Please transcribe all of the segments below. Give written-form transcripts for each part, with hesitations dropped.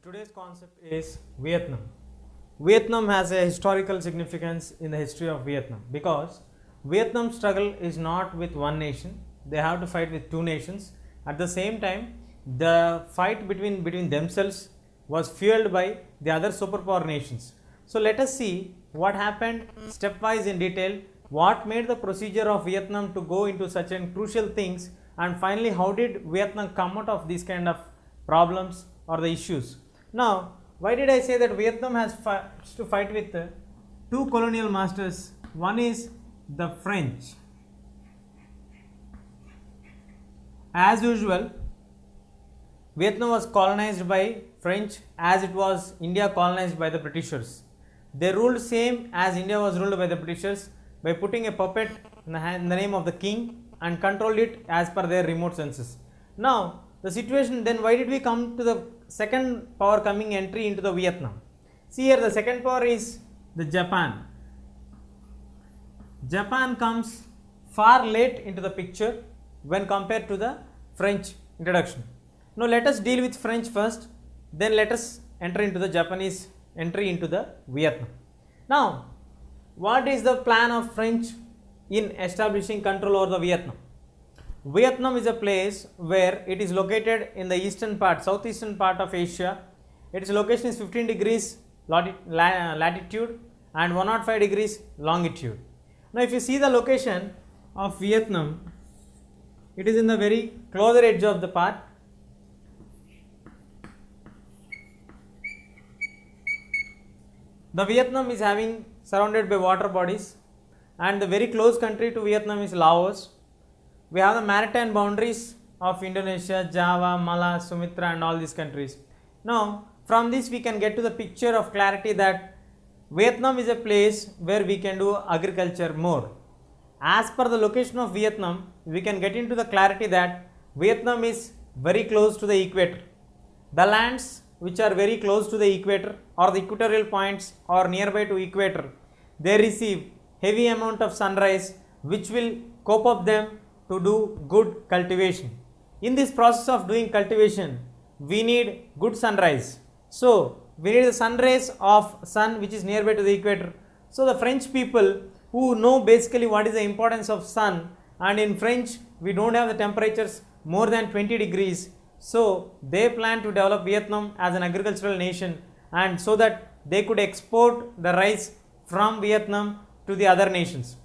Today's concept is Vietnam. Vietnam has a historical significance in the history of Vietnam because Vietnam's struggle is not with one nation, they have to fight with two nations. At the same time, the fight between themselves was fueled by the other superpower nations. So let us see what happened stepwise in detail, what made the procedure of Vietnam to go into such an crucial things, and finally how did Vietnam come out of these kind of problems or the issues. Now, why did I say that Vietnam has to fight with two colonial masters? One is the French. As usual, Vietnam was colonized by French as it was India colonized by the Britishers. They ruled same as India was ruled by the Britishers by putting a puppet in the name of the king and controlled it as per their remote senses. Now, the situation, then why did we come to the second power coming entry into the Vietnam? See here, the second power is the Japan. Japan comes far late into the picture when compared to the French introduction. Now let us deal with French first, then let us enter into the Japanese entry into the Vietnam. Now, what is the plan of French in establishing control over the Vietnam? Vietnam is a place where it is located in the eastern part, southeastern part of Asia. Its location is 15 degrees latitude and 105 degrees longitude. Now, if you see the location of Vietnam, it is in the very closer edge of the part. The Vietnam is having surrounded by water bodies, and the very close country to Vietnam is Laos. We have the maritime boundaries of Indonesia, Java, Malaya, Sumatra and all these countries. Now, from this we can get to the picture of clarity that Vietnam is a place where we can do agriculture more. As per the location of Vietnam, we can get into the clarity that Vietnam is very close to the equator. The lands which are very close to the equator or the equatorial points or nearby to equator, they receive heavy amount of sunrise which will cope up them to do good cultivation. In this process of doing cultivation, we need good sunrise. So, we need the sun rays of sun which is nearby to the equator. So, the French people who know basically what is the importance of sun, and in French we don't have the temperatures more than 20 degrees. So, they plan to develop Vietnam as an agricultural nation, and so that they could export the rice from Vietnam to the other nations.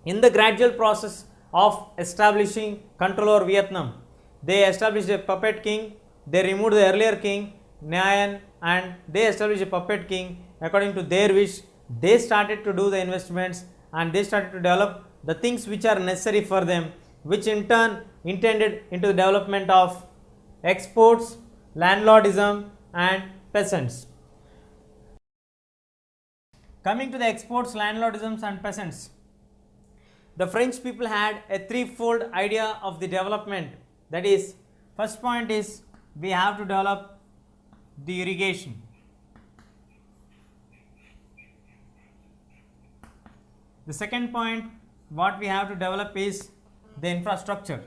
In the gradual process of establishing control over Vietnam, they established a puppet king, they removed the earlier king, Nhayan, and they established a puppet king according to their wish. They started to do the investments and they started to develop the things which are necessary for them, which in turn intended into the development of exports, landlordism and peasants. Coming to the exports, landlordisms and peasants, the French people had a threefold idea of the development. That is, first point is we have to develop the irrigation. The second point what we have to develop is the infrastructure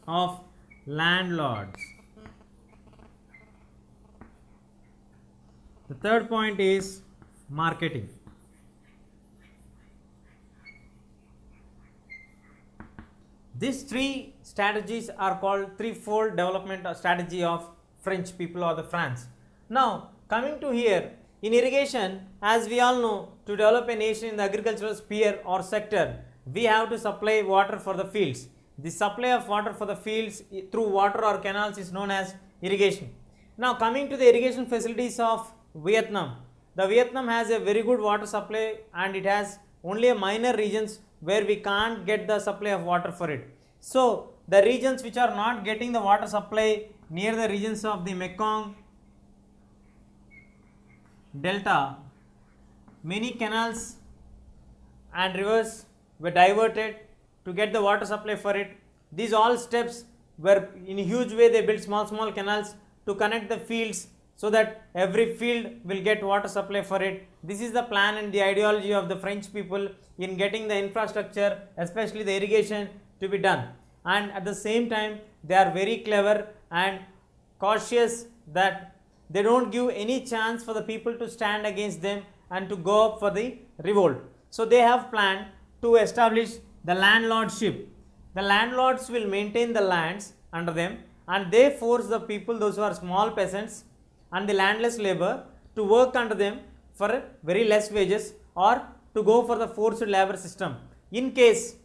of landlords. The third point is marketing. These three strategies are called threefold development strategy of French people or the France. Now, coming to here, in irrigation, as we all know, to develop a nation in the agricultural sphere or sector, we have to supply water for the fields. The supply of water for the fields through water or canals is known as irrigation. Now, coming to the irrigation facilities of Vietnam, the Vietnam has a very good water supply and it has only a minor regions where we can't get the supply of water for it. So, the regions which are not getting the water supply near the regions of the Mekong Delta, many canals and rivers were diverted to get the water supply for it. These all steps were in a huge way they built small canals to connect the fields so that every field will get water supply for it. This is the plan and the ideology of the French people in getting the infrastructure, especially the irrigation, to be done. And at the same time, they are very clever and cautious that they don't give any chance for the people to stand against them and to go up for the revolt. So they have planned to establish the landlordship. The landlords will maintain the lands under them, and they force the people, those who are small peasants and the landless labor, to work under them for very less wages or to go for the forced labor system. In case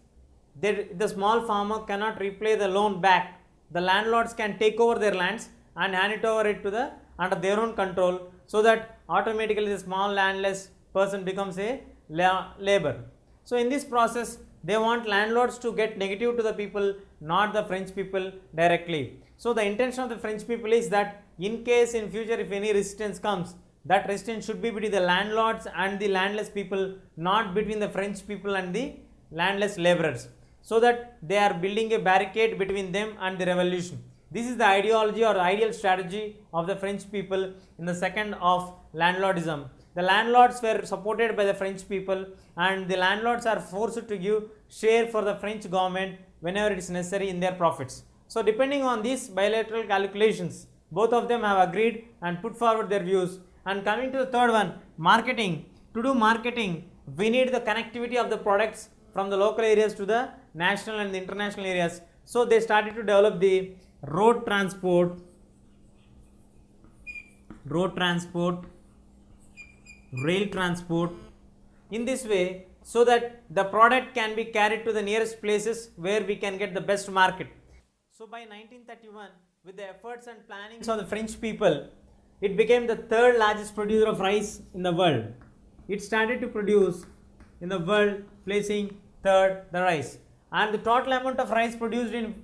the small farmer cannot repay the loan back, the landlords can take over their lands and hand it over to the under their own control, so that automatically the small landless person becomes a labor. So in this process, they want landlords to get negative to the people, not the French people directly. So the intention of the French people is that in case in future if any resistance comes, that resistance should be between the landlords and the landless people, not between the French people and the landless laborers, so that they are building a barricade between them and the revolution. This is the ideology or ideal strategy of the French people in the second of landlordism. The landlords were supported by the French people, and the landlords are forced to give share for the French government whenever it is necessary in their profits. So depending on these bilateral calculations, both of them have agreed and put forward their views. And coming to the third one, marketing. To do marketing, we need the connectivity of the products from the local areas to the national and the international areas. So they started to develop the road transport, rail transport, in this way, so that the product can be carried to the nearest places where we can get the best market. So by 1931, with the efforts and plannings of the French people, it became the third largest producer of rice in the world. It started to produce in the world, placing third the rice. And the total amount of rice produced in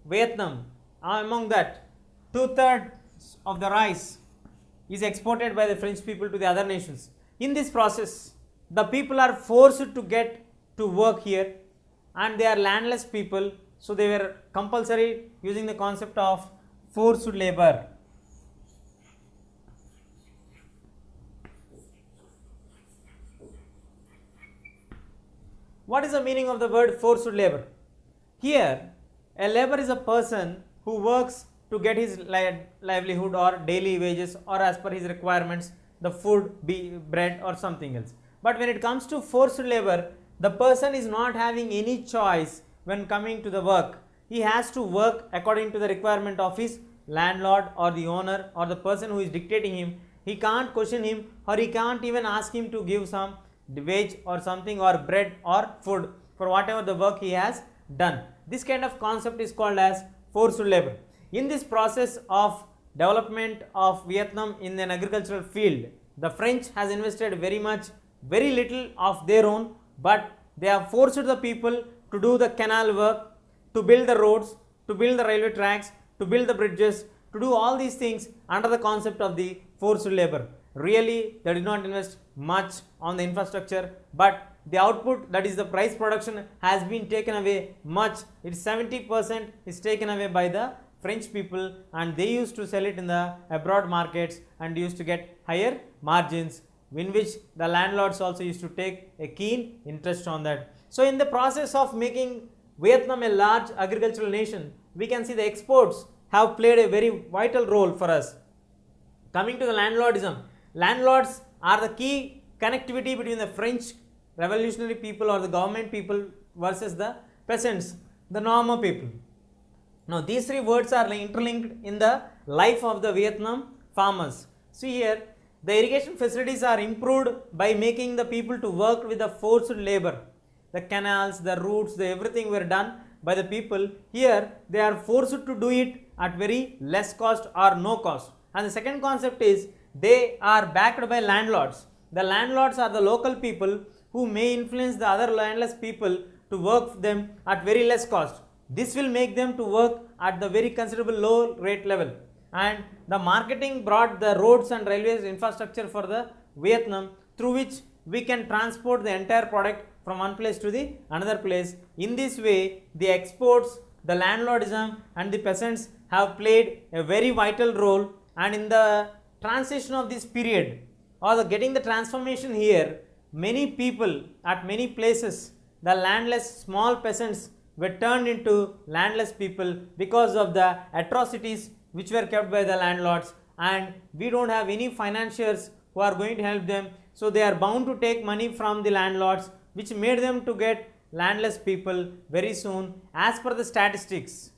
Vietnam, among that, 2/3 of the rice is exported by the French people to the other nations. In this process, the people are forced to get to work here, and they are landless people, so they were compulsory using the concept of forced labor. What is the meaning of the word forced labor? Here, a labor is a person who works to get his livelihood or daily wages, or as per his requirements, the food, be bread or something else. But when it comes to forced labor, the person is not having any choice when coming to the work. He has to work according to the requirement of his landlord or the owner or the person who is dictating him. He can't question him, or he can't even ask him to give some wage or something, or bread or food for whatever the work he has done. This kind of concept is called as forced labor. In this process of development of Vietnam in an agricultural field, the French has invested very little of their own, but they have forced the people to do the canal work, to build the roads, to build the railway tracks, to build the bridges, to do all these things under the concept of the forced labor. Really, they did not invest much on the infrastructure, but the output, that is the price production, has been taken away much. It's 70% is taken away by the French people, and they used to sell it in the abroad markets and used to get higher margins, in which the landlords also used to take a keen interest on that. So in the process of making Vietnam a large agricultural nation, we can see the exports have played a very vital role for us. Coming to the landlordism, landlords are the key connectivity between the French revolutionary people or the government people versus the peasants, the normal people. Now these three words are interlinked in the life of the Vietnam farmers. See here, the irrigation facilities are improved by making the people to work with the forced labor. The canals, the routes, everything were done by the people. Here they are forced to do it at very less cost or no cost. And the second concept is they are backed by landlords. The landlords are the local people who may influence the other landless people to work for them at very less cost. This will make them to work at the very considerable low rate level. And the marketing brought the roads and railways infrastructure for the Vietnam, through which we can transport the entire product from one place to the another place. In this way, the exports, the landlordism and the peasants have played a very vital role, and in the transition of this period, or the getting the transformation here, many people at many places, the landless small peasants were turned into landless people because of the atrocities which were kept by the landlords, and we don't have any financiers who are going to help them, so they are bound to take money from the landlords, which made them to get landless people very soon. As per the statistics,